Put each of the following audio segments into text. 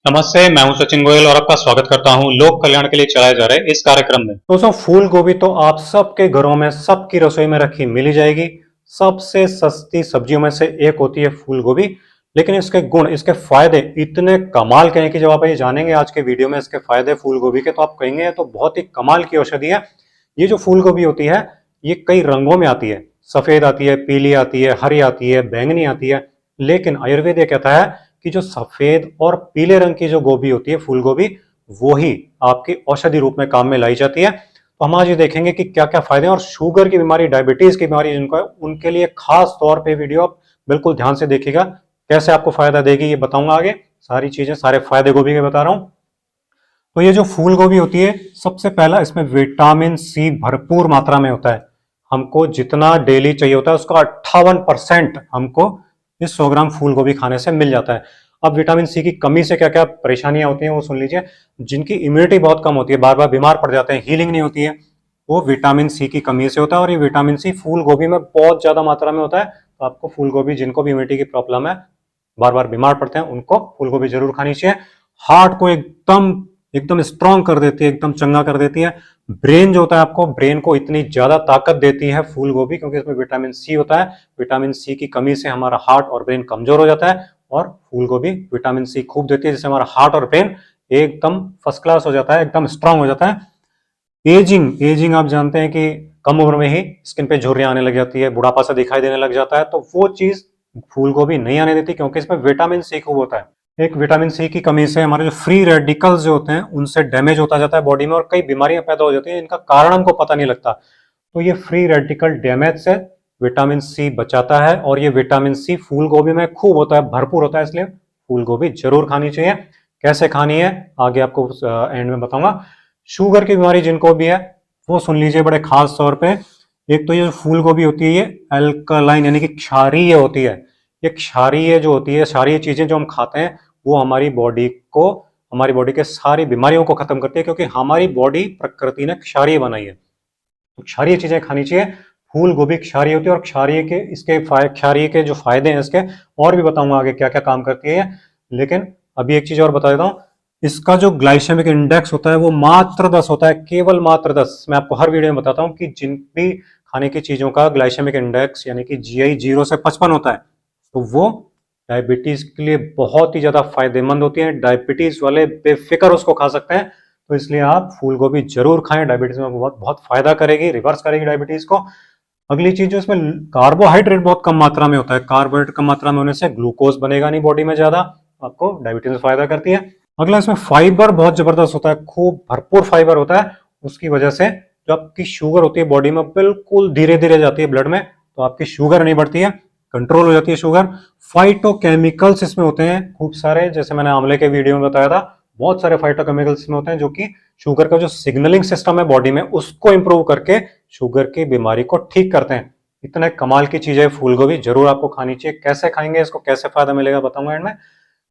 नमस्ते, मैं हूं सचिन गोयल और आपका स्वागत करता हूं लोक कल्याण के लिए चलाए जा रहे इस कार्यक्रम में। दोस्तों, फूल गोभी तो आप सबके घरों में, सबकी रसोई में रखी मिल ही जाएगी। सबसे सस्ती सब्जियों में से एक होती है फूल गोभी। लेकिन इसके गुण, इसके फायदे इतने कमाल के हैं कि जब आप ये जानेंगे आज के वीडियो में इसके फायदे फूल गोभी के, तो आप कहेंगे ये तो बहुत ही कमाल की औषधि है। ये जो फूल गोभी होती है, ये कई रंगों में आती है। सफेद आती है, पीली आती है, हरी आती है, बैंगनी आती है। लेकिन आयुर्वेद ये कहता है कि जो सफेद और पीले रंग की जो गोभी होती है, फूल गोभी, वो ही आपकी औषधि रूप में काम में लाई जाती है। तो हम आज ये देखेंगे कि क्या क्या फायदे हैं, और शुगर की बीमारी, डायबिटीज की बीमारी जिनको है, उनके लिए खास तौर पे वीडियो आप बिल्कुल ध्यान से देखिएगा। कैसे आपको फायदा देगी ये बताऊंगा आगे। सारी चीजें, सारे फायदे गोभी के बता रहा हूं। तो ये जो फूल गोभी होती है, सबसे पहला इसमें विटामिन सी भरपूर मात्रा में होता है। हमको जितना डेली चाहिए होता है उसका 58% हमको इस 100 ग्राम फूल गोभी खाने से मिल जाता है। अब विटामिन सी की कमी से क्या क्या परेशानियां होती हैं वो सुन लीजिए। जिनकी इम्यूनिटी बहुत कम होती है, बार बार बीमार पड़ जाते हैं, हीलिंग नहीं होती है, वो विटामिन सी की कमी से होता है। और ये विटामिन सी फूल गोभी में बहुत ज्यादा मात्रा में होता है। तो आपको फूल गोभी, जिनको भी इम्यूनिटी की प्रॉब्लम है, बार बार बीमार पड़ते हैं, उनको फूल गोभी जरूर खानी चाहिए। हार्ट को एकदम एकदम स्ट्रांग कर देती है, एकदम चंगा कर देती है। ब्रेन जो होता है, आपको ब्रेन को इतनी ज्यादा ताकत देती है फूल गोभी, क्योंकि इसमें विटामिन सी होता है। विटामिन सी की कमी से हमारा हार्ट और ब्रेन कमजोर हो जाता है, और फूल गोभी विटामिन सी खूब देती है, जिससे हमारा हार्ट और ब्रेन एकदम फर्स्ट क्लास हो जाता है, एकदम स्ट्रांग हो जाता है। एजिंग एजिंग आप जानते हैं कि कम उम्र में ही स्किन पे झुर्रियां आने लग जाती है, बुढ़ापा सा दिखाई देने लग जाता है। तो वो चीज फूल गोभी नहीं आने देती, क्योंकि इसमें विटामिन सी खूब होता है। एक विटामिन सी की कमी से हमारे जो फ्री रेडिकल्स जो होते हैं, उनसे डैमेज होता जाता है बॉडी में, और कई बीमारियां पैदा हो जाती हैं। इनका कारण हमको पता नहीं लगता। तो ये फ्री रेडिकल डैमेज से विटामिन सी बचाता है, और ये विटामिन सी फूल गोभी में खूब होता है, भरपूर होता है। इसलिए फूल गोभी जरूर खानी चाहिए। कैसे खानी है आगे आपको एंड में बताऊंगा। शुगर की बीमारी जिनको भी है, वो सुन लीजिए बड़े खास तौर पे। एक तो ये फूल गोभी होती है, ये अल्कलाइन यानी कि क्षारीय होती है। ये क्षारीय जो होती है, क्षारीय चीजें जो हम खाते हैं, वो हमारी बॉडी को, हमारी बॉडी के सारी बीमारियों को खत्म करती है, क्योंकि हमारी बॉडी प्रकृति ने क्षारीय बनाई है। तो क्षारीय चीजें खानी चाहिए। फूल गोभी क्षारीय होती है, और क्षारीय के जो फायदे हैं इसके, और भी बताऊंगा आगे क्या क्या काम करती है। लेकिन अभी एक चीज और बता देता हूँ। इसका जो ग्लाइसेमिक इंडेक्स होता है वो मात्र 10 होता है, केवल मात्र 10। मैं आपको हर वीडियो में बताता हूँ कि जिन भी खाने की चीजों का ग्लाइसेमिक इंडेक्स यानी कि जीआई 0 से 55 होता है, तो वो डायबिटीज के लिए बहुत ही ज्यादा फायदेमंद होती है। डायबिटीज वाले बेफिक्र उसको खा सकते हैं। तो इसलिए आप फूल गोभी जरूर खाएं, डायबिटीज में बहुत बहुत फायदा करेगी, रिवर्स करेगी डायबिटीज को। अगली चीज, जो इसमें कार्बोहाइड्रेट बहुत कम मात्रा में होता है। कार्बोहाइड्रेट कम मात्रा में होने से ग्लूकोज बनेगा नहीं बॉडी में ज्यादा, आपको डायबिटीज में फायदा करती है। अगला, इसमें फाइबर बहुत जबरदस्त होता है, खूब भरपूर फाइबर होता है। उसकी वजह से जो आपकी शुगर होती है बॉडी में, बिल्कुल धीरे धीरे जाती है ब्लड में, तो आपकी शुगर नहीं बढ़ती है, कंट्रोल हो जाती है शुगर। फाइटोकेमिकल्स इसमें होते हैं खूब सारे, जैसे मैंने आंवले के वीडियो में बताया था। बहुत सारे फाइटोकेमिकल्स इसमें होते हैं, जो कि शुगर का जो सिग्नलिंग सिस्टम है बॉडी में, उसको इंप्रूव करके शुगर की बीमारी को ठीक करते हैं। इतने कमाल की चीज है फूल गोभी, जरूर आपको खानी चाहिए। कैसे खाएंगे इसको, कैसे फायदा मिलेगा, बताऊंगा एंड में।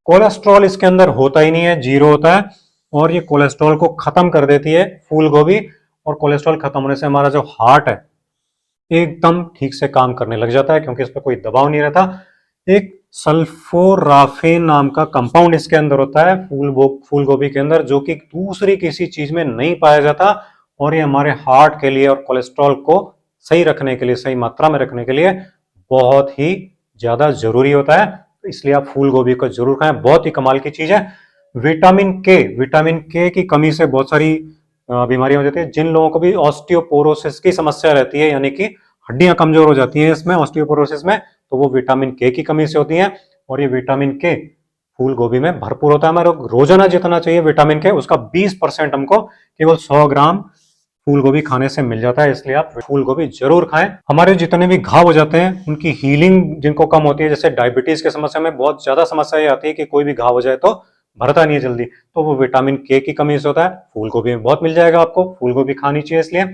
कोलेस्ट्रॉल इसके अंदर होता ही नहीं है, जीरो होता है, और ये कोलेस्ट्रॉल को खत्म कर देती है फूल गोभी। और कोलेस्ट्रॉल खत्म होने से हमारा जो हार्ट है, एकदम ठीक से काम करने लग जाता है, क्योंकि इस पर कोई दबाव नहीं रहता। एक सल्फोराफेन नाम का कंपाउंड इसके अंदर होता है फूल गोभी के अंदर, जो कि दूसरी किसी चीज में नहीं पाया जाता। और ये हमारे हार्ट के लिए और कोलेस्ट्रॉल को सही रखने के लिए, सही मात्रा में रखने के लिए बहुत ही ज्यादा जरूरी होता है। तो इसलिए आप फूल गोभी को जरूर खाएं, बहुत ही कमाल की चीज है। विटामिन के की कमी से बहुत सारी बीमारियां हो जाती है। जिन लोगों को भी ऑस्टियोपोरोसिस की समस्या रहती है, यानी कि हड्डियां कमजोर हो जाती हैं इसमें, ऑस्टियोपोरोसिस में, तो वो विटामिन के की कमी से होती है। और ये विटामिन के फूल गोभी में भरपूर होता है। हमारे रोजाना जितना चाहिए विटामिन के, उसका 20% हमको केवल 100 ग्राम फूल गोभी खाने से मिल जाता है। इसलिए आप फूल गोभी जरूर खाएं। हमारे जितने भी घाव हो जाते हैं, उनकी हीलिंग जिनको कम होती है, जैसे डायबिटीज की समस्या में बहुत ज्यादा समस्या ये आती है कि कोई भी घाव हो जाए तो भरता नहीं है जल्दी, तो वो विटामिन के की कमी से होता है। फूल गोभी में बहुत मिल जाएगा आपको, फूल गोभी खानी चाहिए। इसलिए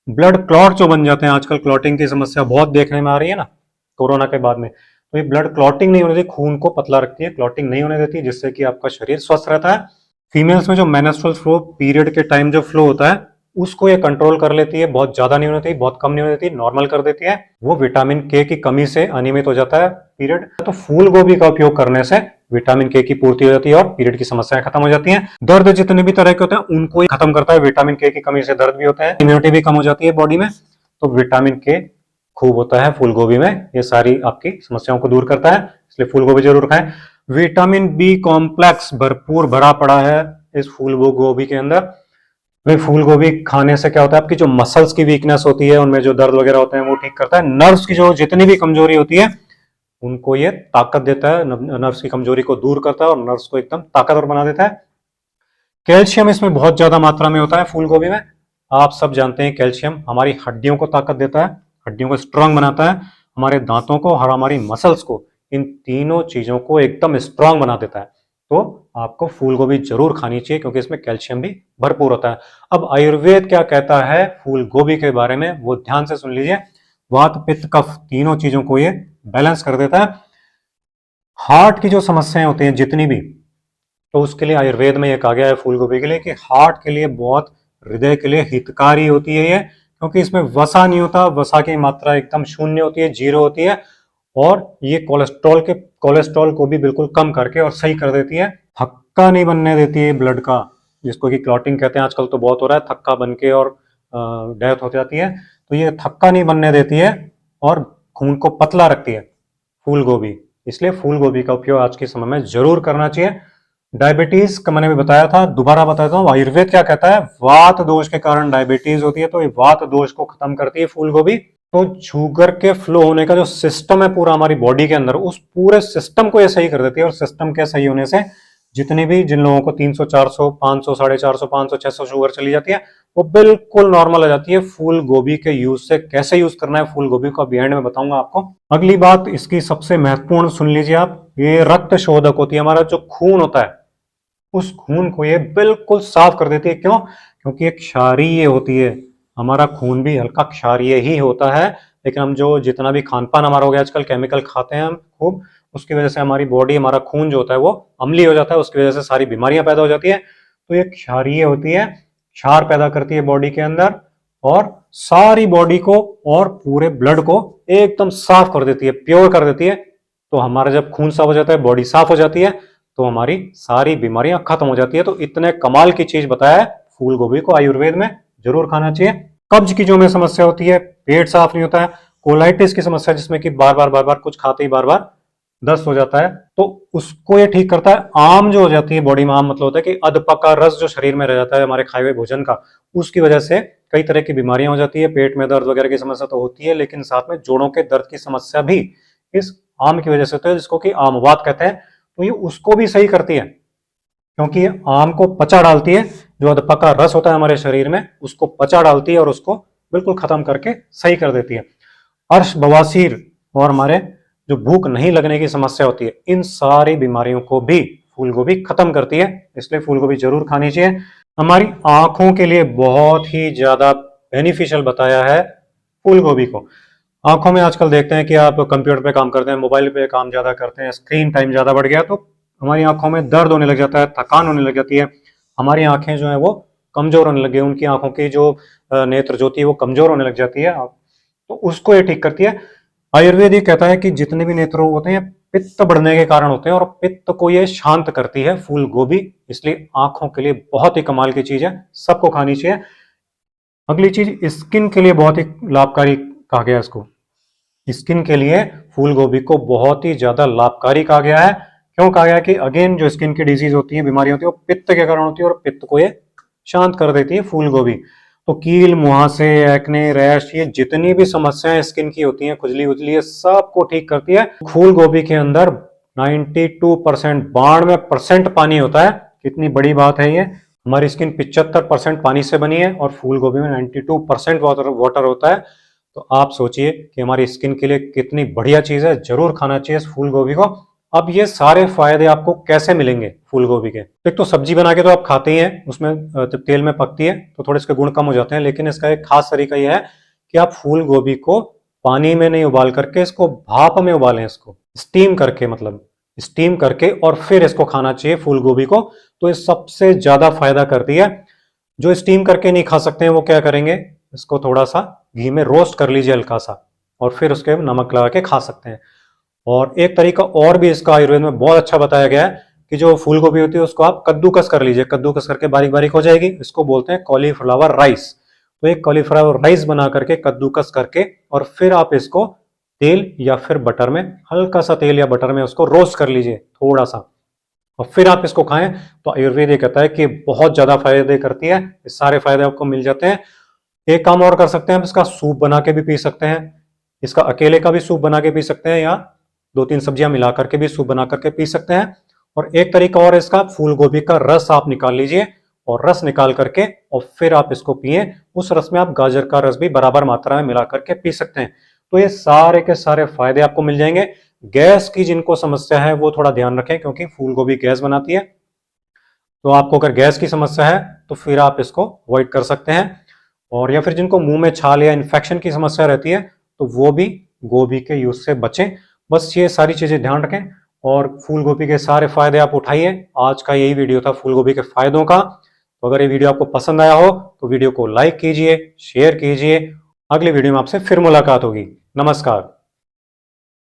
ब्लड क्लॉट जो बन जाते हैं, आजकल क्लॉटिंग की समस्या बहुत देखने में आ रही है ना, कोरोना के बाद में। तो ये ब्लड क्लॉटिंग नहीं होने देती, खून को पतला रखती है, क्लॉटिंग नहीं होने देती, जिससे कि आपका शरीर स्वस्थ रहता है। फीमेल्स में जो मेंस्ट्रुअल फ्लो, पीरियड के टाइम जो फ्लो होता है, उसको ये कंट्रोल कर लेती है। बहुत ज्यादा नहीं होने देती, बहुत कम नहीं होने देती, नॉर्मल कर देती है। वो विटामिन के की कमी से अनियमित हो जाता है पीरियड। तो फूल गोभी का उपयोग करने से विटामिन के की पूर्ति हो जाती है और पीरियड की समस्याएं खत्म हो जाती हैं। दर्द जितने भी तरह के होते हैं उनको ही खत्म करता है। विटामिन के की कमी से दर्द भी होता है, इम्यूनिटी भी कम हो जाती है बॉडी में, तो विटामिन के खूब होता है फूल गोभी में, ये सारी आपकी समस्याओं को दूर करता है, इसलिए फूल गोभी जरूर खाएं। विटामिन बी कॉम्प्लेक्स भरपूर भरा पड़ा है इस फूल गोभी के अंदर। भाई फूल गोभी खाने से क्या होता है, आपकी जो मसल्स की वीकनेस होती है, उनमें जो दर्द वगैरह होते हैं वो ठीक करता है। नर्व्स की जो जितनी भी कमजोरी होती है उनको ये ताकत देता है, नर्व्स की कमजोरी को दूर करता है और नर्व्स को एकदम ताकतवर बना देता है। कैल्शियम इसमें बहुत ज्यादा मात्रा में होता है फूल गोभी में। आप सब जानते हैं कैल्शियम हमारी हड्डियों को ताकत देता है, हड्डियों को स्ट्रांग बनाता है, हमारे दांतों को और हमारी मसल्स को, इन तीनों चीजों को एकदम स्ट्रांग बना देता है। तो आपको फूल गोभी जरूर खानी चाहिए क्योंकि इसमें कैल्शियम भी भरपूर होता है। अब आयुर्वेद क्या कहता है फूल गोभी के बारे में, वो ध्यान से सुन लीजिए। वात पित्त कफ तीनों चीजों को ये बैलेंस कर देता है। हार्ट की जो समस्याएं होती हैं जितनी भी, तो उसके लिए आयुर्वेद में ये कहा गया है फूल गोभी के लिए कि हार्ट के लिए बहुत, हृदय के लिए हितकारी होती है ये, क्योंकि इसमें वसा नहीं होता, वसा की मात्रा एकदम शून्य होती है, जीरो होती है, और ये कोलेस्ट्रॉल को भी बिल्कुल कम करके और सही कर देती है। थक्का नहीं बनने देती है ब्लड का, जिसको कि क्लॉटिंग कहते हैं, आजकल तो बहुत हो रहा है, थक्का बन के और डेथ हो जाती है, तो ये थक्का नहीं बनने देती है और खून को पतला रखती है फूल गोभी। इसलिए फूल गोभी का उपयोग आज के समय में जरूर करना चाहिए। डायबिटीज का मैंने भी बताया था, दोबारा बताता हूँ, आयुर्वेद क्या कहता है, वात दोष के कारण डायबिटीज होती है, तो ये वात दोष को खत्म करती है फूल गोभी। तो शुगर के फ्लो होने का जो सिस्टम है पूरा हमारी बॉडी के अंदर, उस पूरे सिस्टम को ये सही कर देती है। और सिस्टम के सही होने से जिन लोगों को 300 400 500 450 500 600 शुगर चली जाती है, वो बिल्कुल नॉर्मल हो जाती है फूल गोभी के यूज से। कैसे यूज करना है फूल गोभी को अभी एंड में बताऊंगा आपको। अगली बात इसकी सबसे महत्वपूर्ण सुन लीजिए आप, ये रक्त शोधक होती है। हमारा जो खून होता है उस खून को ये बिल्कुल साफ कर देती है। क्यों? क्योंकि एक क्षारीय होती है, हमारा खून भी हल्का क्षारीय ही होता है। लेकिन हम जो जितना भी खान पान हमारा हो गया आजकल, केमिकल खाते हैं हम खूब, उसकी वजह से हमारी बॉडी, हमारा खून जो होता है वो अम्लीय हो जाता है, उसकी वजह से सारी बीमारियां पैदा हो जाती है। तो ये क्षारीय होती है, क्षार पैदा करती है बॉडी के अंदर और सारी बॉडी को और पूरे ब्लड को एकदम साफ कर देती है, प्योर कर देती है। तो हमारा जब खून साफ हो जाता है, बॉडी साफ हो जाती है, तो हमारी सारी बीमारियां खत्म हो जाती है। तो इतने कमाल की चीज बताया है फूल गोभी को आयुर्वेद में, जरूर खाना चाहिए। कब्ज की जो में समस्या होती है, पेट साफ नहीं होता है, कोलाइटिस की समस्या जिसमें कि बार बार कुछ खाते ही बार बार दस्त हो जाता है, तो उसको ये ठीक करता है। आम जो हो जाती है बॉडी में, आम मतलब होता है कि अधपका रस जो शरीर में रह जाता है हमारे खाए हुए भोजन का, उसकी वजह से कई तरह की बीमारियां हो जाती है। पेट में दर्द वगैरह की समस्या तो होती है, लेकिन साथ में जोड़ों के दर्द की समस्या भी इस आम की वजह से होती है, जिसको कि आमवात कहते हैं। तो ये उसको भी सही करती है, क्योंकि ये आम को पचा डालती है, जो अधपका रस होता है हमारे शरीर में उसको पचा डालती है और उसको बिल्कुल खत्म करके सही कर देती है। अर्श, बवासीर और हमारे जो भूख नहीं लगने की समस्या होती है, इन सारी बीमारियों को भी फूल गोभी खत्म करती है। इसलिए फूल गोभी जरूर खानी चाहिए। हमारी आंखों के लिए बहुत ही ज्यादा बेनिफिशियल बताया है फूल गोभी को। आंखों में आजकल देखते हैं कि आप कंप्यूटर पे काम करते हैं, मोबाइल पे काम ज्यादा करते हैं, स्क्रीन टाइम ज्यादा बढ़ गया, तो हमारी आंखों में दर्द होने लग जाता है, थकान होने लग जाती है, हमारी आंखें जो है वो कमजोर होने लग गई, उनकी आंखों की जो नेत्र ज्योति है वो कमजोर होने लग जाती है, तो उसको ये ठीक करती है। आयुर्वेद ये कहता है कि जितने भी नेत्र रोग होते हैं पित्त बढ़ने के कारण होते हैं, और पित्त को ये शांत करती है फूल गोभी। इसलिए आंखों के लिए बहुत ही कमाल की चीज है, सबको खानी चाहिए। अगली चीज स्किन के लिए बहुत ही लाभकारी कहा गया है इसको। स्किन के लिए फूल गोभी को बहुत ही ज्यादा लाभकारी कहा गया है। क्यों कहा गया है कि अगेन जो स्किन की डिजीज होती है, बीमारी होती है, वो पित्त के कारण होती है, और पित्त को ये शांत कर देती है फूल गोभी। तो कील, मुहासे, एक्ने, रैश, ये जितनी भी समस्याएं स्किन की होती हैं, खुजली उजली, ये सबको ठीक करती है। फूल गोभी के अंदर 92%, 92% पानी होता है। कितनी बड़ी बात है ये। हमारी स्किन 75% पानी से बनी है और फूल गोभी में 92% वाटर होता है। तो आप सोचिए कि हमारी स्किन के लिए कितनी बढ़िया चीज है, जरूर खाना चाहिए इस फूल गोभी को। अब ये सारे फायदे आपको कैसे मिलेंगे फूल गोभी के? एक तो सब्जी बना के तो आप खाते ही हैं, उसमें जब तेल में पकती है तो थोड़े इसके गुण कम हो जाते हैं, लेकिन इसका एक खास तरीका यह है कि आप फूल गोभी को पानी में नहीं उबाल करके इसको भाप में उबालें, इसको स्टीम करके, मतलब स्टीम करके, और फिर इसको खाना चाहिए फूल गोभी को। तो ये सबसे ज्यादा फायदा करती है। जो स्टीम करके नहीं खा सकते हैं वो क्या करेंगे, इसको थोड़ा सा घी में रोस्ट कर लीजिए हल्का सा, और फिर उसके नमक लगा के खा सकते हैं। और एक तरीका और भी इसका आयुर्वेद में बहुत अच्छा बताया गया है कि जो फूल गोभी होती है उसको आप कद्दूकस कर लीजिए, कद्दूकस करके बारीक बारीक हो जाएगी, इसको बोलते हैं कॉलीफ्लावर राइस। तो एक कॉलीफ्लावर राइस बना करके कद्दूकस करके और फिर आप इसको तेल या फिर बटर में, हल्का सा तेल या बटर में उसको रोस्ट कर लीजिए थोड़ा सा, और फिर आप इसको खाएं। तो आयुर्वेद ये कहता है कि बहुत ज्यादा फायदे करती है, ये सारे फायदे आपको मिल जाते हैं। एक काम और कर सकते हैं, आप इसका सूप बना के भी पी सकते हैं, इसका अकेले का भी सूप बना के पी सकते हैं, या दो तीन सब्जियां मिला करके भी सूप बना करके पी सकते हैं। और एक तरीका और इसका, फूल गोभी का रस आप निकाल लीजिए और रस निकाल करके और फिर आप इसको पिए। उस रस में आप गाजर का रस भी बराबर मात्रा में मिला करके पी सकते हैं। तो ये सारे के सारे फायदे आपको मिल जाएंगे। गैस की जिनको समस्या है वो थोड़ा ध्यान रखें, क्योंकि फूल गोभी गैस बनाती है। तो आपको अगर गैस की समस्या है तो फिर आप इसको अवॉइड कर सकते हैं। और या फिर जिनको मुंह में छाल या इन्फेक्शन की समस्या रहती है तो वो भी गोभी के यूज से बचें। बस ये सारी चीजें ध्यान रखें और फूल गोभी के सारे फायदे आप उठाइए। आज का यही वीडियो था फूल गोभी के फायदों का। तो अगर ये वीडियो आपको पसंद आया हो तो वीडियो को लाइक कीजिए, शेयर कीजिए। अगले वीडियो में आपसे फिर मुलाकात होगी। नमस्कार।